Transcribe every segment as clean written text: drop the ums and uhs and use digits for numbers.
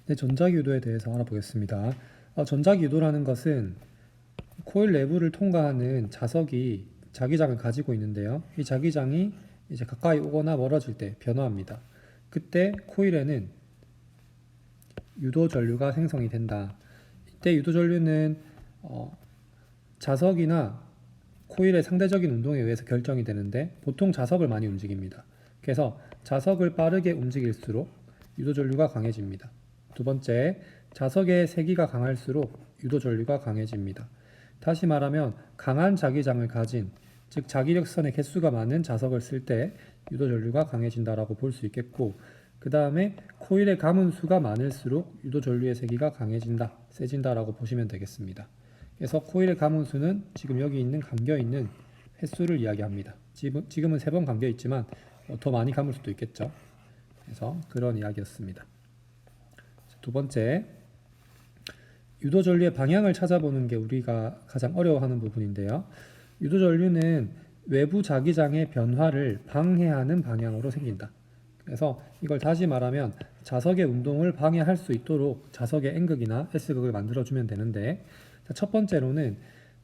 네, 전자기유도에 대해서 알아보겠습니다. 전자기유도라는 것은 코일 내부를 통과하는 자석이 자기장을 가지고 있는데요. 이 자기장이 이제 가까이 오거나 멀어질 때 변화합니다. 그때 코일에는 유도 전류가 생성이 된다. 이때 유도 전류는 자석이나 코일의 상대적인 운동에 의해서 결정이 되는데 보통 자석을 많이 움직입니다. 그래서 자석을 빠르게 움직일수록 유도 전류가 강해집니다. 두 번째, 자석의 세기가 강할수록 유도 전류가 강해집니다. 다시 말하면 강한 자기장을 가진, 즉 자기력선의 개수가 많은 자석을 쓸 때 유도 전류가 강해진다라고 볼 수 있겠고, 그 다음에 코일의 가문수가 많을수록 유도 전류의 세기가 강해진다, 세진다라고 보시면 되겠습니다. 그래서 코일의 가문수는 지금 여기 있는 감겨 있는 횟수를 이야기합니다. 지금은 3번 감겨 있지만 더 많이 감을 수도 있겠죠. 그래서 그런 이야기였습니다. 두 번째, 유도 전류의 방향을 찾아보는 게 우리가 가장 어려워하는 부분인데요. 유도 전류는 외부 자기장의 변화를 방해하는 방향으로 생긴다. 그래서 이걸 다시 말하면 자석의 운동을 방해할 수 있도록 자석의 N극이나 S극을 만들어주면 되는데, 첫 번째로는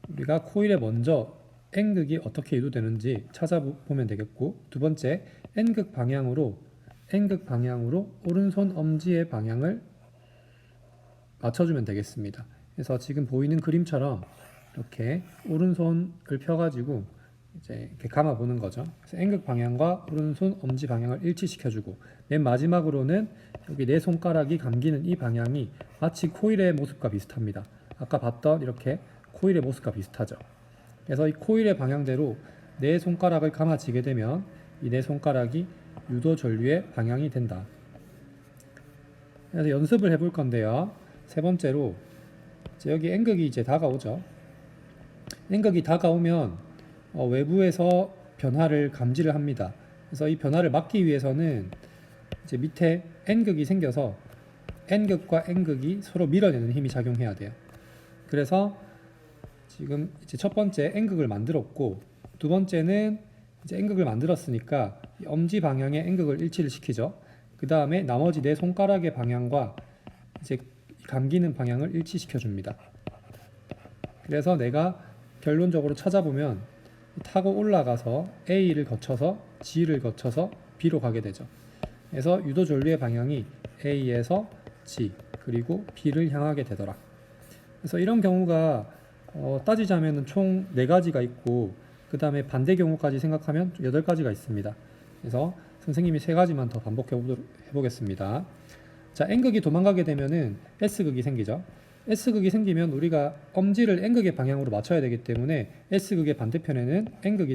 우리가 코일에 먼저 N극이 어떻게 유도되는지 찾아보면 되겠고, 두 번째, N극 방향으로 오른손 엄지의 방향을 맞춰주면 되겠습니다. 그래서 지금 보이는 그림처럼 이렇게 오른손을 펴가지고 이제 이렇게 감아 보는 거죠. 그래서 N극 방향과 오른손 엄지 방향을 일치시켜주고, 맨 마지막으로는 여기 내 손가락이 감기는 이 방향이 마치 코일의 모습과 비슷합니다. 아까 봤던 이렇게 코일의 모습과 비슷하죠. 그래서 이 코일의 방향대로 내 손가락을 감아지게 되면 이 내 손가락이 유도 전류의 방향이 된다. 그래서 연습을 해볼 건데요. 세 번째로 여기 N극이 이제 다가오죠. N극이 다가오면 외부에서 변화를 감지를 합니다. 그래서 이 변화를 막기 위해서는 이제 밑에 N극이 생겨서 N극과 N극이 서로 밀어내는 힘이 작용해야 돼요. 그래서 지금 이제 첫 번째 N극을 만들었고, 두 번째는 이제 N극을 만들었으니까 엄지 방향의 N극을 일치를 시키죠. 그 다음에 나머지 내 손가락의 방향과 이제 감기는 방향을 일치시켜 줍니다. 그래서 내가 결론적으로 찾아보면 타고 올라가서 A를 거쳐서 G를 거쳐서 B로 가게 되죠. 그래서 유도 전류의 방향이 A에서 G 그리고 B를 향하게 되더라. 그래서 이런 경우가 따지자면 총 4가지가 있고, 그 다음에 반대 경우까지 생각하면 8가지가 있습니다. 그래서 선생님이 3가지만 더 반복해 보겠습니다. 자, N극이 도망가게 되면은 S극이 생기죠. S극이 생기면 우리가 엄지를 N극의 방향으로 맞춰야 되기 때문에 S극의 반대편에는 N극이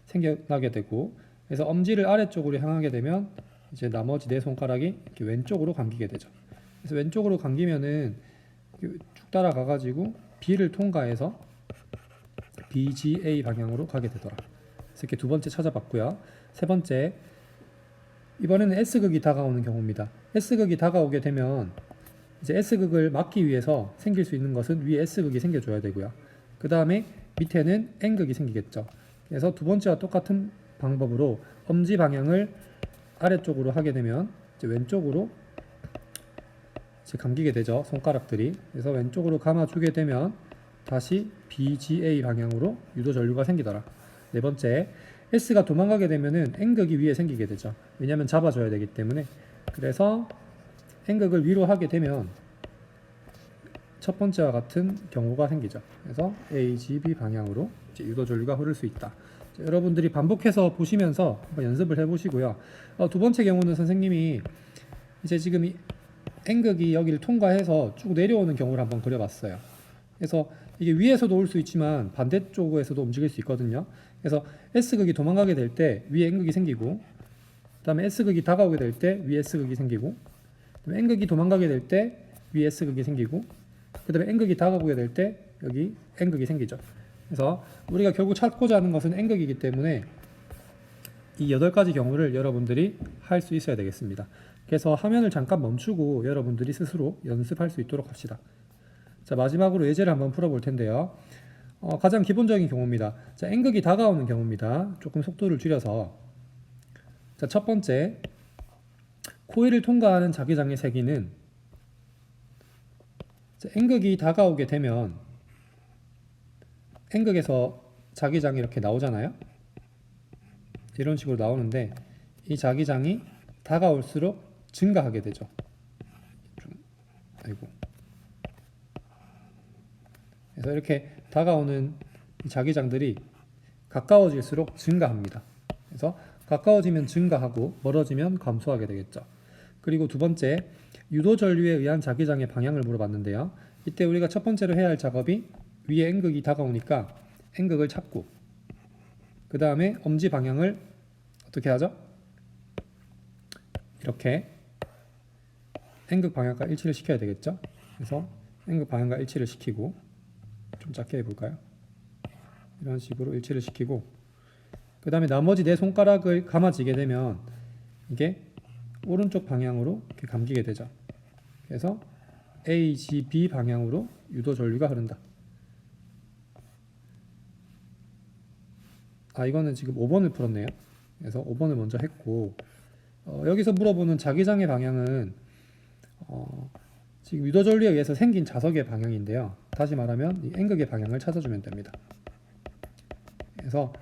생겨나게 되고, 그래서 엄지를 아래쪽으로 향하게 되면 이제 나머지 내 손가락이 이렇게 왼쪽으로 감기게 되죠. 그래서 왼쪽으로 감기면은 쭉 따라가 가지고 B를 통과해서 BGA 방향으로 가게 되더라. 그래서 이렇게 두 번째 찾아봤고요. 세 번째, 이번에는 S극이 다가오는 경우입니다. S극이 다가오게 되면 이제 S극을 막기 위해서 생길 수 있는 것은 위에 S극이 생겨줘야 되고요. 그 다음에 밑에는 N극이 생기겠죠. 그래서 두 번째와 똑같은 방법으로 엄지 방향을 아래쪽으로 하게 되면 이제 왼쪽으로 이제 감기게 되죠. 손가락들이. 그래서 왼쪽으로 감아주게 되면 다시 BGA 방향으로 유도 전류가 생기더라. 네 번째, S가 도망가게 되면은 N극이 위에 생기게 되죠. 왜냐하면 잡아줘야 되기 때문에. 그래서 N극을 위로 하게 되면 첫 번째와 같은 경우가 생기죠. 그래서 AGB 방향으로 이제 유도 전류가 흐를 수 있다. 자, 여러분들이 반복해서 보시면서 한번 연습을 해보시고요. 두 번째 경우는 선생님이 이제 지금 이 N극이 여기를 통과해서 쭉 내려오는 경우를 한번 그려봤어요. 그래서 이게 위에서도 올 수 있지만 반대쪽에서도 움직일 수 있거든요. 그래서 S극이 도망가게 될 때 위에 N극이 생기고, 그 다음에 S극이 다가오게 될 때 위에 S극이 생기고, 그 다음에 N극이 도망가게 될 때 위에 S극이 생기고, 그 다음에 N극이 다가오게 될 때 여기 N극이 생기죠. 그래서 우리가 결국 찾고자 하는 것은 N극이기 때문에 이 8가지 경우를 여러분들이 할 수 있어야 되겠습니다. 그래서 화면을 잠깐 멈추고 여러분들이 스스로 연습할 수 있도록 합시다. 자, 마지막으로 예제를 한번 풀어볼 텐데요. 가장 기본적인 경우입니다. 자, N극이 다가오는 경우입니다. 조금 속도를 줄여서. 자, 첫 번째, 코일을 통과하는 자기장의 세기는 자, N극이 다가오게 되면 N극에서 자기장이 이렇게 나오잖아요. 이런 식으로 나오는데 이 자기장이 다가올수록 증가하게 되죠. 아이고. 그래서 이렇게 다가오는 이 자기장들이 가까워질수록 증가합니다. 그래서 가까워지면 증가하고 멀어지면 감소하게 되겠죠. 그리고 두 번째, 유도 전류에 의한 자기장의 방향을 물어봤는데요. 이때 우리가 첫 번째로 해야 할 작업이 위에 N극이 다가오니까 N극을 찾고 그 다음에 엄지 방향을 어떻게 하죠? 이렇게 N극 방향과 일치를 시켜야 되겠죠. 그래서 N극 방향과 일치를 시키고 좀 작게 해볼까요? 이런 식으로 일치를 시키고 그 다음에 나머지 내 손가락을 감아지게 되면 이게 오른쪽 방향으로 이렇게 감기게 되죠. 그래서 AGB 방향으로 유도 전류가 흐른다. 이거는 지금 5번을 풀었네요. 그래서 5번을 먼저 했고 여기서 물어보는 자기장의 방향은 지금 유도 전류에 의해서 생긴 자석의 방향인데요. 다시 말하면 이 N극의 방향을 찾아주면 됩니다. 그래서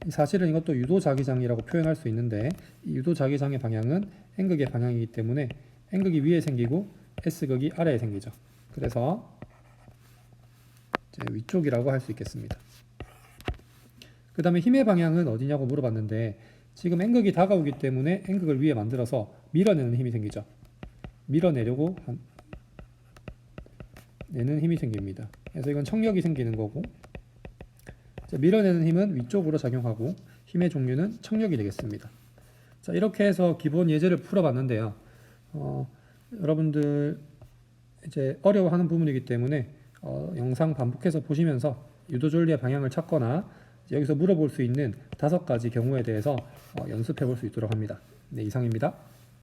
사실은 이것도 유도 자기장이라고 표현할 수 있는데 이 유도 자기장의 방향은 N극의 방향이기 때문에 N극이 위에 생기고 S극이 아래에 생기죠. 그래서 이제 위쪽이라고 할 수 있겠습니다. 그 다음에 힘의 방향은 어디냐고 물어봤는데 지금 N극이 다가오기 때문에 N극을 위에 만들어서 밀어내는 힘이 생기죠. 밀어내려고 내는 힘이 생깁니다. 그래서 이건 청력이 생기는 거고 밀어내는 힘은 위쪽으로 작용하고 힘의 종류는 청력이 되겠습니다. 자, 이렇게 해서 기본 예제를 풀어봤는데요. 여러분들 이제 어려워하는 부분이기 때문에 영상 반복해서 보시면서 유도 전류의 방향을 찾거나 여기서 물어볼 수 있는 5가지 경우에 대해서 연습해 볼 수 있도록 합니다. 네, 이상입니다.